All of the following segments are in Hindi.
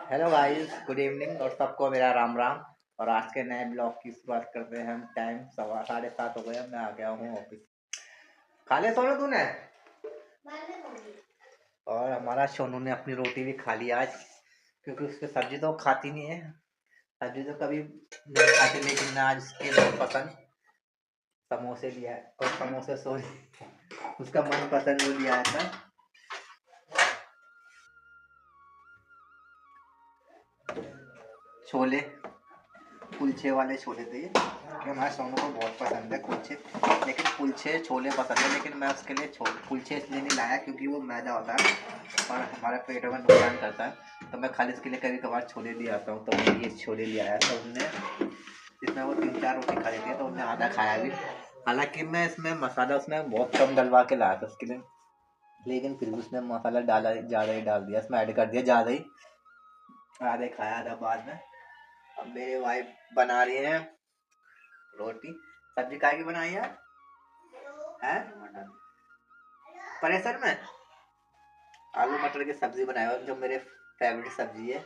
हेलो गाइस, गुड इवनिंग और सबको मेरा राम राम। और आज के नए ब्लॉग की शुरुआत करते हैं हम। टाइम 7:30 हो गया, मैं आ गया हूँ ऑफिस। खा ले सोनू तूने? और हमारा सोनू ने अपनी रोटी भी खा ली आज, क्योंकि उसकी सब्जी तो खाती नहीं है। सब्जी तो कभी नहीं खाती, लेकिन आज उसके बहुत पसंद समोसे लिया है। और समोसे उसका मन पसंद वो लिया था। छोले, कुलचे वाले छोले थे ये, कि हमारे सोनू को बहुत पसंद है कुलचे। लेकिन कुलचे छोले पसंद है, लेकिन मैं उसके लिए कुलचे इसलिए नहीं लाया क्योंकि वो मैदा होता है और हमारे पेट में नुकसान करता है। तो मैं खाली इसके लिए कभी कभार छोले ले आता हूँ। तो मैं ये छोले ले आया। तो उनने जिसमें वो 3-4 रोटी खा लेती है, तो उनने आधा खाया भी। हालांकि मैं इसमें मसाला उसमें बहुत कम डलवा के लाया था उसके लिए, लेकिन फिर भी उसने मसाला डाला, ज़्यादा ही डाल दिया, इसमें ऐड कर दिया ज़्यादा ही। आधे खाया, आधा बाद में। अब मेरी वाइफ बना रही है रोटी। सब्जी काय की बनाई है? प्रेशर में आलू मटर की सब्जी बनाई है, जो मेरे फेवरेट सब्जी है।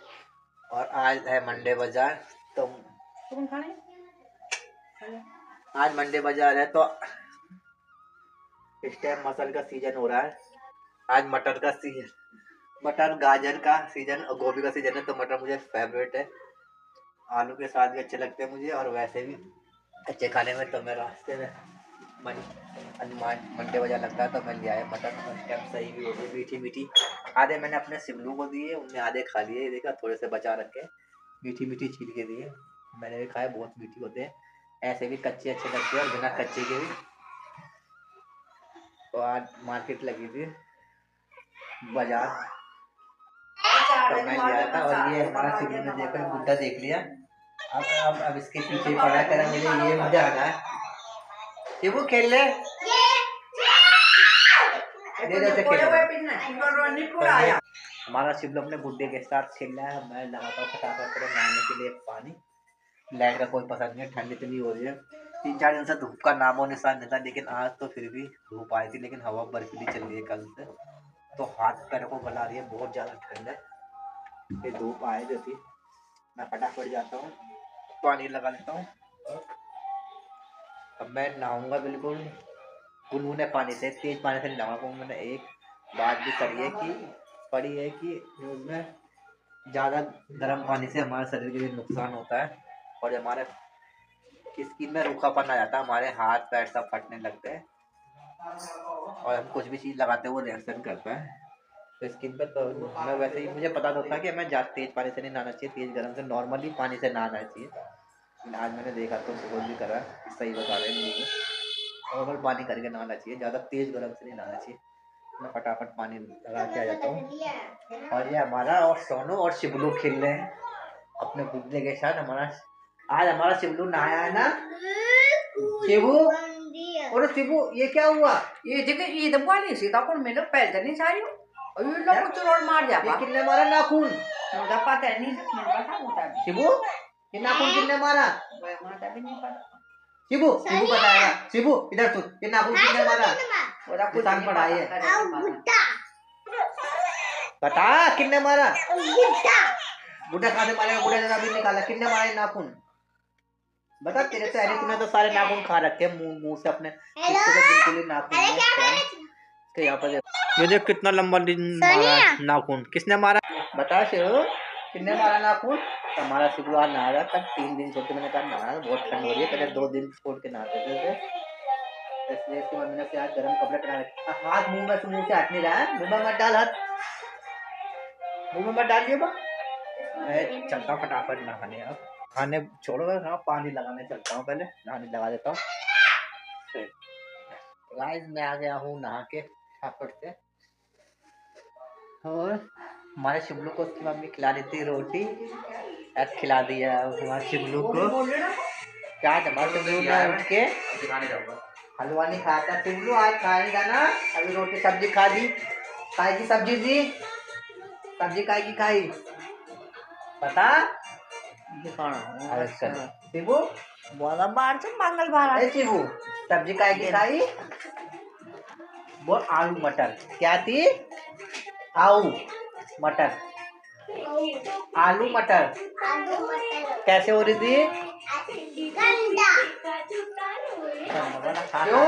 और आज है मंडे बाजार। तो तुम खाने आज मंडे बाजार है, तो इस टाइम मटर का सीजन हो रहा है। आज मटर का सीजन, मटर गाजर का सीजन और गोभी का सीजन है। तो मटर मुझे फेवरेट है, आलू के साथ भी अच्छे लगते हैं मुझे, और वैसे भी अच्छे खाने में। तो मैं रास्ते में मन मंडे बाजार लगता है, तो मैं ले आया मटन। उस टाइम सही भी होती है, मीठी मीठी। आधे मैंने अपने सिमलू को दिए, उनने आधे खा लिए, देखा थोड़े से बचा रखे, मीठी मीठी छील के दिए। मैंने भी खाए, बहुत मीठी होते हैं। ऐसे भी कच्चे अच्छे लगते हैं और बिना कच्चे के भी। तो आज मार्केट लगी थी बाजार, तो मैं ले आया था। और ये हमारा सिमलू ने देखो गुड्डा देख लिया। अब इसके पीछे पड़ा कर मुझे, ये मुझे आना है। शिबू खेल ले, दे दे हमारा शिवलो अपने गुड्डे के साथ खेल रहा है। मैं लगाता हूँ फटाफट करे नहाने के लिए पानी। लाइट का कोई पसंद नहीं है, ठंड इतनी हो रही है। 3-4 दिन से धूप का नामो निशान नहीं था, लेकिन आज तो फिर भी धूप आई थी। लेकिन हवा बर्फीली चल रही है कल से, तो हाथ पैर को गला रही है, बहुत ज़्यादा ठंड है। ये धूप आए जो थी, मैं फटाफट जाता हूँ, पानी लगा लेता हूँ। अब मैं नहाऊंगा बिल्कुल गुनगुने पानी से, तेज पानी से नहीं नहाऊंगा। मैंने एक बात भी पढ़ी है कि न्यूज़ में ज़्यादा गर्म पानी से हमारे शरीर के लिए नुकसान होता है, और हमारे स्किन में रूखापन आ जाता है, हमारे हाथ पैर सब फटने लगते हैं, और हम कुछ भी चीज़ लगाते हैं वो रिएक्शन करता है तो स्किन पे। तो मैं वैसे ही, मुझे पता तो था कि हमें ज़्यादा तेज़ पानी से नहीं नहाना चाहिए, तेज़ गर्म से, नॉर्मली पानी से नहाना चाहिए। लेकिन आज मैंने देखा तो सुबह भी करा, सही बता रहे हैं मुझे, नॉर्मल पानी करके नहाना चाहिए, ज़्यादा तेज़ गर्म से नहीं नहाना चाहिए। मैं फटाफट पानी लगा के आ जाता हूँ। और ये हमारा और सोनू और शिबलू खेल रहे हैं अपने गुड्डे के साथ। आज हमारा शिबलू नहाया है ना शिबू? और शिबू ये क्या हुआ? ये देखो, ये तो वाली सीता कौन मेरे पैर नहीं सारी और ये लोग कुछ रोड मार जा। ये किसने मारा नाखून? मुझे पता नहीं, मेरे पता होता शिबू ये नाखून किसने मारा? माता भी नहीं पता। शिबू शिबू बताएगा। शिबू इधर सुन, ये नाखून किसने मारा? किसान पढ़ाई है, बता किसने मारा? बुढ़ा कहाँ से मारेगा? बुढ़ा जरा भी निकाला, किसने मारा ये नाखून? बता, तेरे से तूने तो सारे नाखून खा रखे हैं मुंह से अपने, बिल्कुल ही नाखून है यहाँ पर। ये देख कितना लंबा मारा है नाखून, किसने मारा? बता शिव, किसने मारा नाखून? हमारा शिव आज नहा रहा था, 3 दिन छोड़ के। मैंने कहा नहा, बहुत ठंड हो रही है, पहले 2 दिन छोड़ के नहाते थे, इसलिए इसकी मम्मी ने से आज गर्म कपड़े पहना रखे। हाथ मुंह से हट नहीं रहा है, मुंह में मत डाल हाथ, मुंह में मत डालिए बा। मैं चलता हूँ फटाफट नहाने। अब खाने छोड़ो, हाँ पानी लगाने चलता हूँ, पहले नहाने लगा देता हूँ। गाइस मैं आ गया हूँ नहा के फटाफट से। और हमारे शिवलू को उसकी मम्मी खिला देती रोटी, आज खिला दिया हमारे शिवलू को। क्या हमारे शिवलू ने उठ के हलवा नहीं खाया था। शिवलू आज खाएगा ना, अभी रोटी सब्जी खा दी। काय की सब्जी दी? सब्जी काय की खाई पता? शिबू बोला बाहर से मंगल बाहर। शिबू सब्जी काय की खाई? वो आलू मटर क्या थी? आलू मटर। आलू मटर कैसे हो रही थी? क्यों?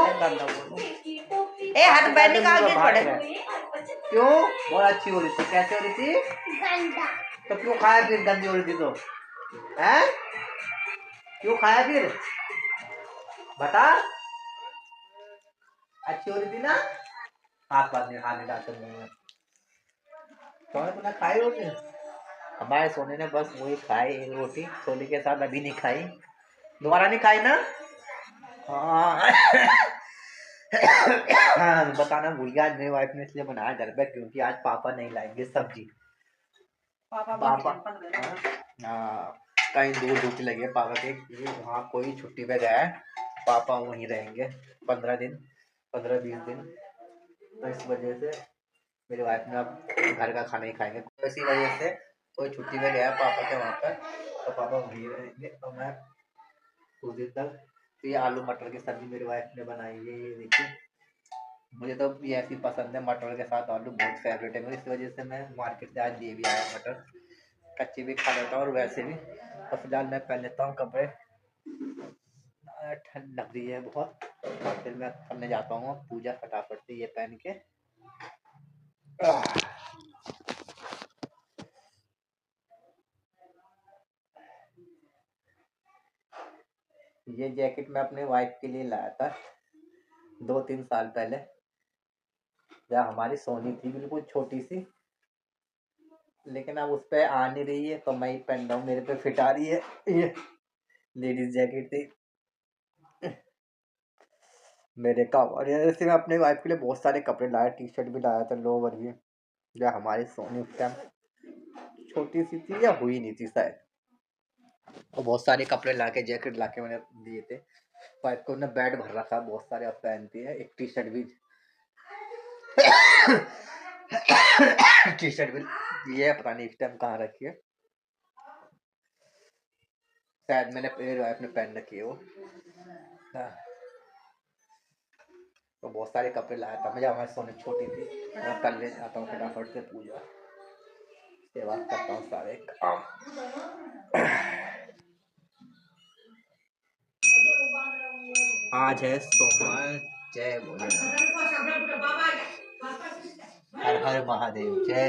ए हाथ पैर निकाल के छोड़े। क्यों? बहुत अच्छी हो रही थी। कैसे हो रही थी? तो क्यों खाया फिर? गंदी हो रही थी तो हैं? क्यों खाया फिर? बता। अच्छी हो रही थी ना? हाथ पास नहीं, हाथ नहीं डालते मुंह में। तूने खाई रोटी? हमारे सोने ने बस वही खाई, एक रोटी छोले के साथ, अभी नहीं खाई। दोबारा नहीं खाई ना? हाँ। हाँ, बताना भूल गया। आज मेरी वाइफ ने इसलिए बनाया घर पे क्योंकि आज पापा नहीं लाएंगे सब्जी। पापा हाँ, कहीं दूर ड्यूटी लगी है पापा की, वहाँ कोई छुट्टी पे गया है। पापा वहीं रहेंगे 15 दिन, 15-20 दिन। तो इस वजह से मेरी वाइफ ने अब घर का खाना ही खाएंगे। तो इसी वजह से कोई छुट्टी पे गया है पापा के वहाँ पर, तो पापा वहीं रहेंगे। तो मैं कुछ दिन तक, तो ये आलू मटर की सब्जी मेरी वाइफ ने बनाई है, ये देखिए। मुझे तो ये ऐसी पसंद है, मटर के साथ आलू बहुत फेवरेट है मेरी। इस वजह से मैं मार्केट से आज ले भी आया मटर। कच्ची भी खा लेता हूँ और वैसे भी। और फिलहाल मैं पहन लेता हूँ कपड़े, ठंड लग रही है बहुत। और फिर मैं करने जाता हूँ पूजा फटाफट से ये पहन के। ये जैकेट मैं अपने वाइफ के लिए लाया था 2-3 साल पहले, जब हमारी सोनी थी बिल्कुल छोटी सी। लेकिन अब उस पर आ नहीं रही है तो मैं ही पहन रहा हूँ, मेरे पे फिट आ रही है। ये लेडीज जैकेट थी मेरे का। और जैसे मैं अपने वाइफ के लिए बहुत सारे कपड़े लाया, टी शर्ट भी लाया था, लोवर भी। या हमारी सोनी उस टाइम छोटी सी थी या हुई नहीं थी शायद। और बहुत सारे कपड़े लाके, जैकेट लाके मैंने दिए थे वाइफ को। उन्हें बैट भर रखा, बहुत सारे अब पहनती है। एक टी शर्ट भी टी शर्ट भी ये पता नहीं इस टाइम कहाँ रखी है, शायद मेरे वाइफ ने पहन रखी है वो। तो बहुत सारे कपड़े लाया था मैं जब हमारी सोनी छोटी थी। मैं कल ले जाता हूँ फटाफट से पूजा, उसके बाद करता हूँ सारे काम। आज है सोमवार। जय भोलेनाथ, हर हर महादेव, जय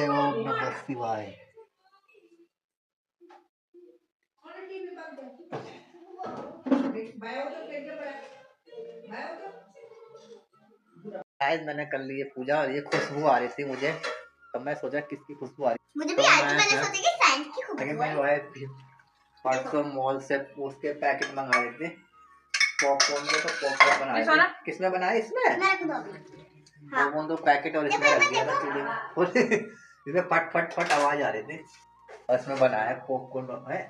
ओम नमः शिवाय। आज मैंने कर ली है पूजा और ये खुशबू आ रही थी मुझे, तो मैं सोचा किसकी खुशबू आ रही मुझे तो भी आज मैंने सोचा कि फैन की खुशबू लेकिन है। मेरी वाइफ परसों मॉल से उसके पैकेट मंगा रही थी पॉपकॉर्न के, तो पॉपकॉर्न बनाए थे। किसने बनाया? इसमें मैं रख दूं अभी। पॉपकॉर्न तो पैकेट और इसमें रख दिया था चूल्हे में। इसमें फट फट फट आवाज आ रही थी और इसमें बनाया पॉपकॉर्न है।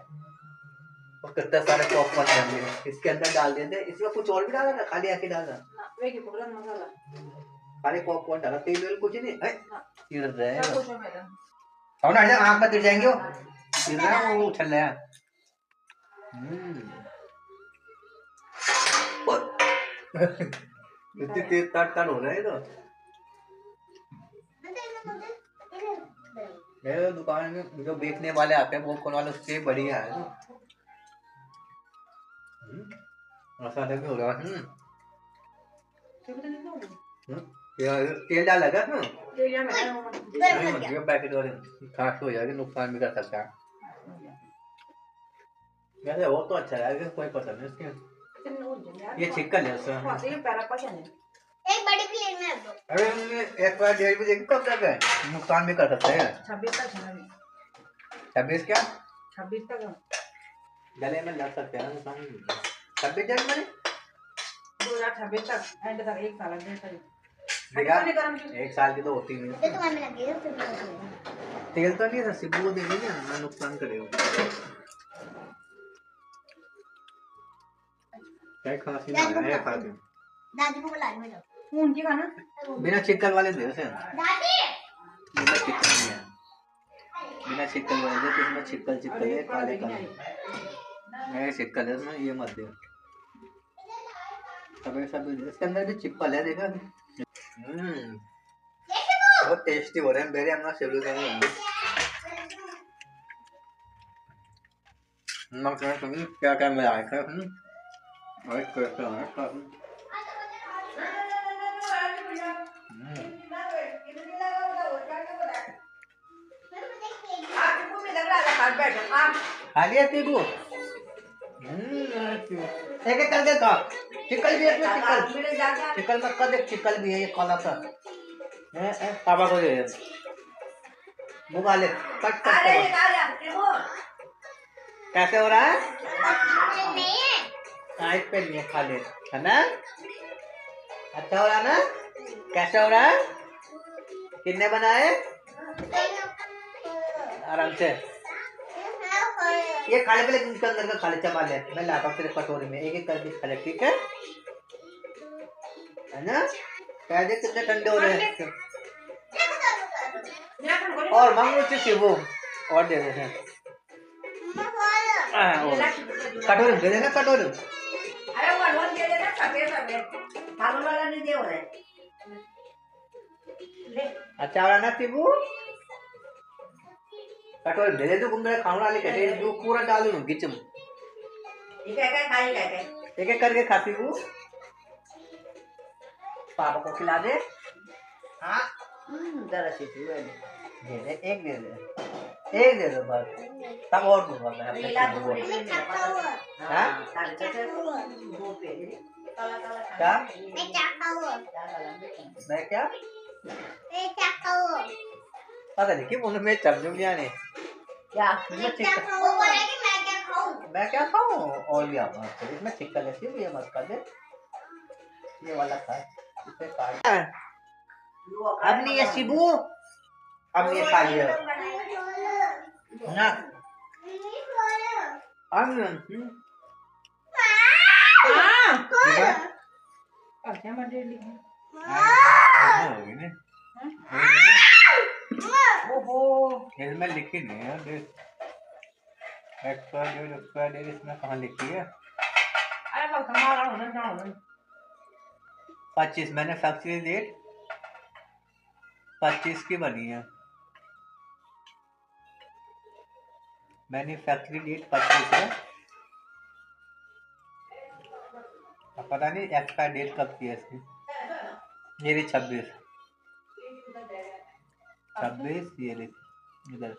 और कितने सारे पॉपकॉर्न बन गए इसके अंदर डाल दिए थे। इसमें कुछ और भी डाला था, खाली ऐसे डाला खाली पॉपकॉर्न डाला, तेल वेल कुछ नहीं है। चिढ़ रहे हैं और ना आँख में गिर जाएंगे, वो चिढ़ रहे हैं, वो उछल रहे हैं। इतनी तेज तड़ हो रहा है तो। मेरे दुकान में जो बेचने वाले आते हैं पॉपकॉर्न वाले, उससे बढ़िया है तो। ऐसा देखो हो रहा है। तेल डाल लगा ना पैकेट वाले, खास हो जाएगी, नुकसान भी कर सकता है। वैसे वो तो अच्छा है, कोई पसंद नहीं उसके। ये छिक्कल है उसमें। एक बड़ी प्लेट में रख दो। अरे एक बार 1:30 बजे कब तक है, नुकसान भी कर सकते हैं। 26 तक है। 26 क्या? 26 तक गले में लग सकते हैं नुकसान। 26 तक मैंने 2026 तक एंड तक 1 साल है। देखा 1 साल की तो होती नहीं। तो तुम्हारे में लगी है फिर तेल तो नहीं है, सिब्बू दे देंगे ना, नुकसान करेगा। क्या खांसी नहीं है खा के। दादी को बुला लो। कौन की खाना? बिना चिकन वाले दे उसे। दादी बिना चिकन नहीं है, बिना चिकन वाले दे। इसमें चिकन है, काले काले मेरे चिकन है इसमें, ये मत दे। सब इसके अंदर भी चिपकल है, देखा बहुत टेस्टी हो रहे हैं मेरे अपना शेड्यूल करने क्या क्या मिला है और कैसे है खा लिया टीबू एक एक कर दे का चिकल भी है इसमें चिकल मत कर दे चिकल भी है ये काला सा पापा को दे बुगा ले कट कट कैसे हो रहा है साइड पे नहीं खा ले है ना अच्छा हो रहा है ना कैसे हो रहा है कितने बनाए आराम से ये खा ले पहले इसके अंदर का खा ले चबा ले मैं लाता हूँ तेरे कटोरी में एक एक करके खा ले ठीक है ना कह दे कितने ठंडे हो रहे हैं और मांगो से वो और दे दे कटोरी दे देना कटोरी अच्छा वाला ना शिबू कटोरी दे दे तो मेरा खाना वाले कहते हैं जो पूरा डाल दूँ किचन एक एक करके खाती हूँ पापा को खिला दे हाँ जरा सी दे दे एक दे दे बस तब और दूंगा मैं अपने हाँ क्या मैं क्या पता नहीं क्यों बोले मैं चमचम लिया नहीं क्या मैं क्या खाऊं और भी आप इसमें चिकन है सिर्फ ये मत कर दे ये वाला खा इसे काट अब नहीं है शिबू अब ये खा लिया ना अब इसमें लिखी नहीं है एक्सपायर डेट इसमें कहाँ लिखी है 25 मैन्युफैक्चरिंग डेट 25 की बनी है मैन्युफैक्चरिंग डेट 25 है पता नहीं एक्सपायर डेट कब की है इसकी ये 26 ये इधर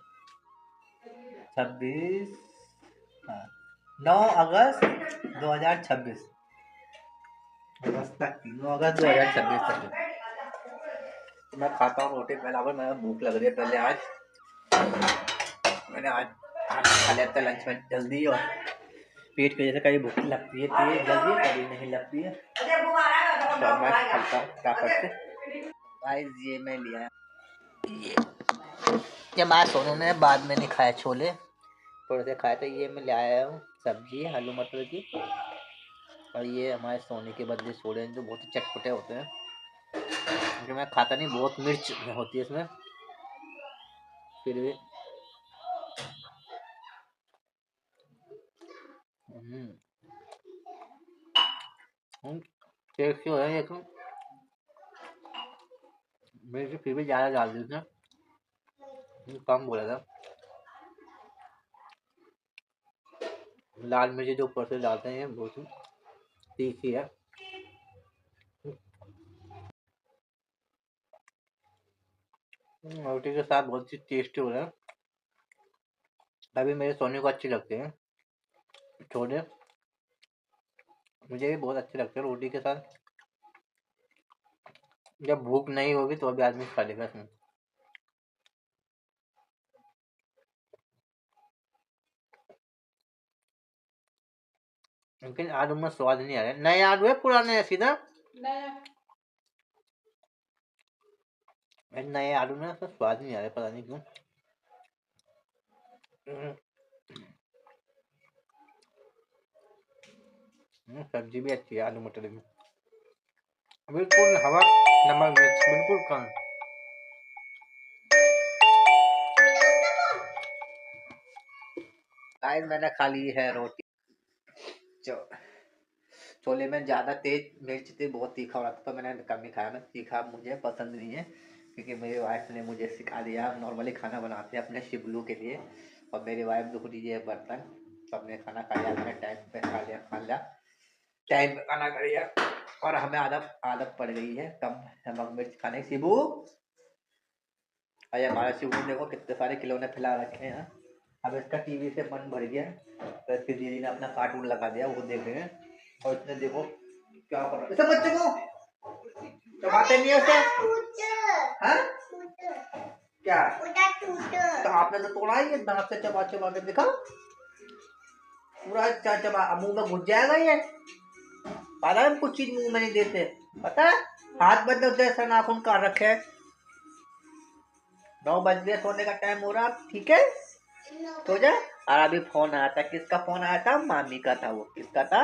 26 हाँ 9 अगस्त 2026 अगस्त तक 9 अगस्त 2026 तक मैं खाता हूँ रोटी पहले मैं भूख लग रही है पहले आज मैंने आज खा लिया था लंच में जल्दी और पेट की वजह से कभी भूख लगती है जल्दी कभी नहीं लगती है तो मैं खाता हूँ क्या करते गाइस ये मैं लिया ये मैं सोनू ने बाद में नहीं खाया छोले थोड़े से खाए थे ये मैं ले आया हूँ सब्जी आलू मटर की और ये हमारे सोने के बदले छोले हैं जो बहुत ही चटपटे होते हैं क्योंकि मैं खाता नहीं बहुत मिर्च होती है इसमें फिर भी टेस्टी हो रहा है तो मिर्च फिर भी ज़्यादा डाल दी उसने कम बोला था लाल मिर्च जो ऊपर से डालते हैं बहुत ही तीखी है रोटी के साथ बहुत ही टेस्टी हो रहा है अभी मेरे सोने को अच्छी लगते हैं छोले मुझे भी बहुत अच्छे लगते हैं रोटी के साथ जब भूख नहीं होगी तो अभी आदमी खा लेगा इसमें लेकिन आलू में स्वाद नहीं आ रहा है नए आलू है पुराने है सीधा नए आलू में स्वाद नहीं आ रहा है पता नहीं क्यों सब्जी भी अच्छी है आलू मटर की बिल्कुल हवा नमक मिर्च बिल्कुल कम गाइस मैंने खा ली है रोटी छोले में ज़्यादा तेज मिर्च थी, बहुत तीखा हो रहा था, तो मैंने कम ही खाया। मैं तीखा मुझे पसंद नहीं है, क्योंकि मेरी वाइफ ने मुझे सिखा दिया। हम नॉर्मली खाना बनाते हैं अपने शिबलू के लिए, और मेरी वाइफ धो रही है बर्तन, तो हमने खाना खा लिया, मैंने टाइम पे खा लिया टाइम पे खाना खा लिया। और हमें आदत पड़ गई है कम नमक मिर्च खाने की। शिबू, अरे हमारा शिबू देखो कितने सारे खिलौने फैला रखे हैं। अब इसका टीवी से मन भर गया, तो इसकी दीदी ने अपना कार्टून लगा दिया, वो देख रहे हैं। और इसने देखो क्या कर रहा है, इसे बच्चे को चबाते नहीं है उसे। हाँ? क्या तो आपने तो तोड़ा ही है, दांत से चबा चबा के दिखा, पूरा चबा मुंह में घुस जाएगा ये। पता है कुछ चीज मुंह में नहीं देते, पता है। हाथ बंद होते ऐसा नाखून काट रखे है। 9 बज गए, सोने का टाइम हो रहा, ठीक है सो जा। और अभी फोन आया था, किसका फोन आया था? मामी का था। वो किसका था?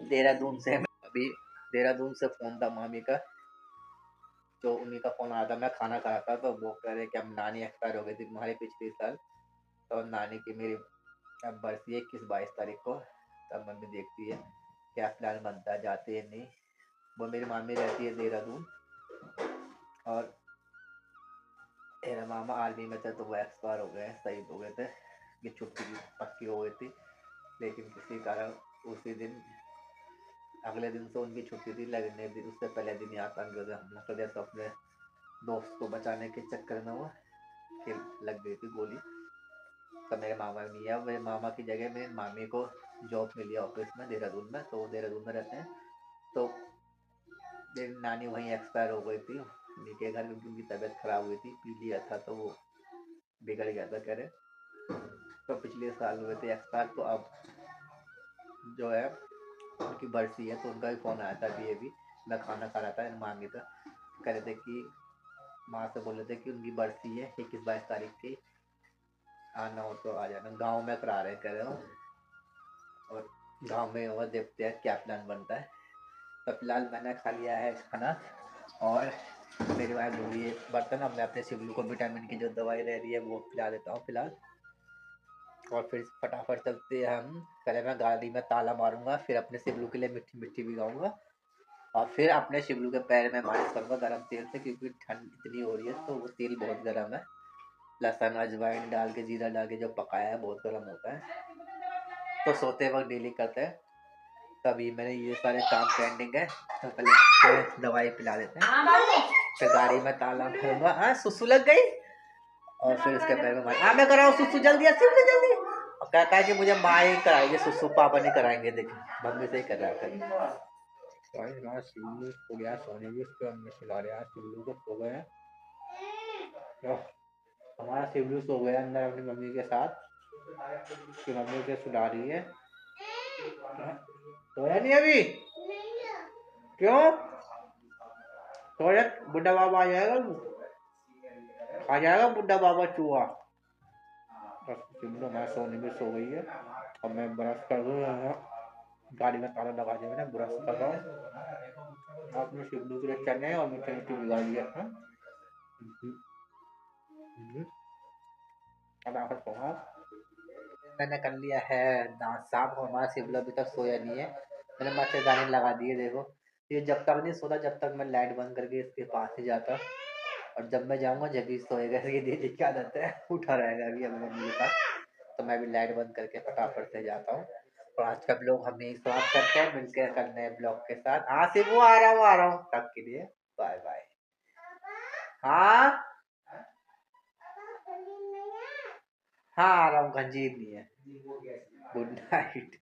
देहरादून से। अभी देहरादून से फोन था मामी का, तो उन्हीं का फोन आया था। मैं खाना खा रहा था, तो वो कह रहे कि अब नानी एक्सपायर हो गई थी तुम्हारी पिछले साल, तो नानी की मेरी अब बरसी है 21-22 तारीख को। तब मम्मी देखती है क्या प्लान बनता है, जाते हैं नहीं। वो मेरी मामी रहती है देहरादून, और मेरा मामा आर्मी में थे, तो वो एक्सपायर हो गए, शहीद हो गए थे। ये छुट्टी पक्की हो गई थी, लेकिन किसी कारण उसी दिन, अगले दिन से उनकी छुट्टी थी, लगने दिन उससे पहले दिन यहाँ आतंकवादी हमला कर दिया, तो अपने दोस्त को बचाने के चक्कर में वो कि लग गई थी गोली। तो मेरे मामा नहीं है, मेरे मामा की जगह मेरे मामी को जॉब मिली ऑफिस में देहरादून में, तो वो देहरादून में रहते हैं। तो मेरी नानी वहीं एक्सपायर हो गई थी उन्हीं के घर, क्योंकि उनकी तबीयत खराब हुई थी, पी लिया था तो वो बिगड़ गया था कह रहे। तो पिछले साल हुए थे एक्सपायर, तो अब जो है उनकी बरसी है, तो उनका भी फोन आया था अभी मैं खाना खा रहा था, मांगे था, कह रहे थे कि माँ से बोल रहे थे कि उनकी बरसी है 21-22 तारीख की, आना हो तो आ जाना। गाँव में करा रहे कह रहे हो, और गाँव में होगा, देखते हैं क्या प्लान बनता है। तो फिलहाल मैंने खा लिया है खाना, और मेरी वाइफ धो रही है बर्तन। अब मैं अपने शिवलू को विटामिन की जो दवाई रह रही है वो पिला देता हूँ फिलहाल, और फिर फटाफट चलते हैं हम। पहले मैं गाड़ी में ताला मारूंगा, फिर अपने शिवलू के लिए मिट्टी मिट्टी भिगाऊंगा, और फिर अपने शिवलू के पैर में मालिश करूंगा गर्म तेल से, क्योंकि ठंड इतनी हो रही है, तो वो तेल बहुत गर्म है। लहसुन अजवाइन डाल के, जीरा डाल के जो पकाया है, बहुत गर्म होता है। तो सोते वक्त डेली करते हैं, तभी मैंने ये सारे काम पेंडिंग है। तो पहले दवाई पिला देते हैं, फिर गाड़ी में ताला भरूंगा। हाँ सुसु लग गई, और फिर उसके पैर में हाँ मैं कराऊँ सुसु, जल्दी जल्दी जल्दी। और कहता है कि मुझे माँ ही कराएगी सुसु, पापा नहीं कराएंगे। देखिए मम्मी से ही कर रहा था। शिवलू सो गया, सोने भी उसको मम्मी सुला रहे हैं। शिवलू को सो गए, तो हमारा शिवलू सो गया अंदर अपनी मम्मी के साथ, कि मम्मी उसे सुला रही है। सोया नहीं अभी? क्यों? सोया बुढ़ा बाबा आ जाएगा, आ जाएगा बुढ़ा बाबा चूहा। बस शिवलू हमारा सोने में सो गई है, और मैं ब्रश कर रहा हूँ, गाड़ी में ताला लगा दिया मैंने, ब्रश कर रहा हूँ। आपने शिवलू के लिए चने और मीठे मीठे भिगा दिया था। मैंने कर लिया है दांत साफ, और हमारा शिवलू अभी तक सोया नहीं है। मैंने मच्छरदानी लगा दी है, देखो ये जब तक नहीं सोता, जब तक मैं लाइट बंद करके इसके पास ही जाता, और जब मैं जाऊंगा जब भी सोएगा। ये दीदी क्या आदत है, उठा रहेगा अभी अपनी मम्मी के साथ, तो मैं भी लाइट बंद करके फटाफट से जाता हूँ। और आज का ब्लॉग हम यही समाप्त करते हैं, मिलकर करने हैं ब्लॉग के साथ। हाँ शिवू आ रहा हूँ, तब के लिए बाय बाय। हाँ हाँ आ रहा हूँ, गंजीर नहीं है। Good night.